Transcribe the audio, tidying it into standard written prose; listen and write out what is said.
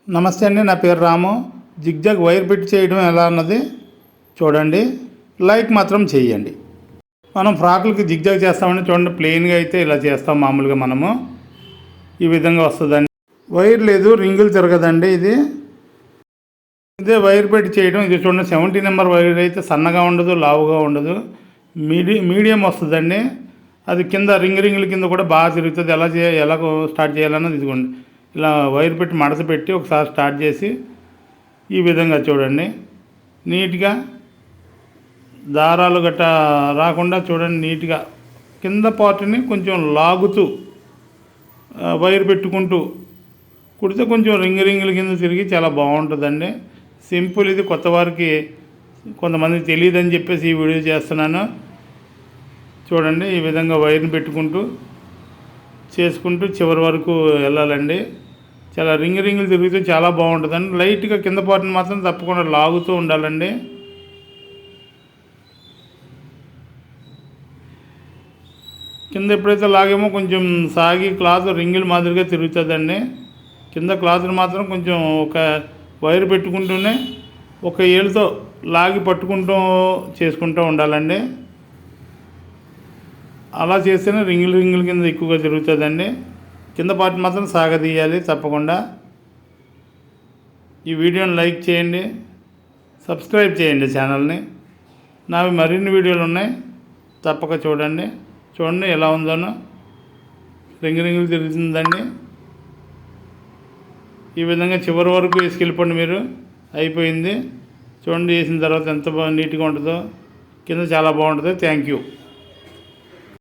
నమస్తే అండి, నా పేరు రాము. జిగ్జాగ్ వైర్ పెట్టి చేయడం ఎలా అన్నది చూడండి, లైక్ మాత్రం చేయండి. మనం ఫ్రాకులకి జిగ్జాగ్ చేస్తామండి. చూడండి, ప్లెయిన్గా అయితే ఇలా చేస్తాం. మామూలుగా మనము ఈ విధంగా వస్తుందండి. వైర్ లేదు, రింగులు తిరగదండి. ఇదే వైర్ పెట్టి చేయడం. ఇది చూడండి, 70 నెంబర్ వైర్ అయితే సన్నగా ఉండదు, లావుగా ఉండదు, మీడియం వస్తుందండి. అది కింద రింగుల కింద కూడా బాగా తిరుగుతుంది. ఎలా స్టార్ట్ చేయాలన్నది ఇదిగోండి, ఇలా వైర్ పెట్టి మడత పెట్టి ఒకసారి స్టార్ట్ చేసి ఈ విధంగా చూడండి, నీట్గా దారాలు గట్ట రాకుండా చూడండి, నీట్గా కింద పార్ట్ని కొంచెం లాగుతూ వైర్ పెట్టుకుంటూ కుడితే కొంచెం రింగుల కింద తిరిగి చాలా బాగుంటుందండి. సింపుల్. ఇది కొత్త వారికి కొంతమందికి తెలియదని చెప్పేసి ఈ వీడియో చేస్తున్నాను. చూడండి, ఈ విధంగా వైర్ని పెట్టుకుంటూ చేసుకుంటూ చివరి వరకు వెళ్ళాలండి. చాలా రింగులు తిరుగుతూ చాలా బాగుంటుందండి. లైట్గా కింద పార్ట్ని మాత్రం తప్పకుండా లాగుతూ ఉండాలండి. కింద ఎప్పుడైతే లాగేమో కొంచెం సాగి క్లాత్ రింగుల మాదిరిగా తిరుగుతుందండి. కింద క్లాత్ని మాత్రం కొంచెం ఒక వైర్ పెట్టుకుంటూనే ఒక ఏళ్ళతో లాగి పట్టుకుంటూ చేసుకుంటూ ఉండాలండి. అలా చేస్తేనే రింగుల కింద ఎక్కువగా తిరుగుతుందండి. కింద పార్ట్ మాత్రం సాగదీయాలి తప్పకుండా. ఈ వీడియోని లైక్ చేయండి, సబ్స్క్రైబ్ చేయండి ఛానల్ని. నావి మరిన్ని వీడియోలు ఉన్నాయి, తప్పక చూడండి. చూడండి ఎలా ఉందోనో, రింగులు తిరుగుతుందండి. ఈ విధంగా చివరి వరకు వేసుకెళ్ళిపోండి మీరు. అయిపోయింది. చూడండి, వేసిన తర్వాత ఎంత నీట్గా ఉంటుందో. కింద చాలా బాగుంటుంది. Thank you.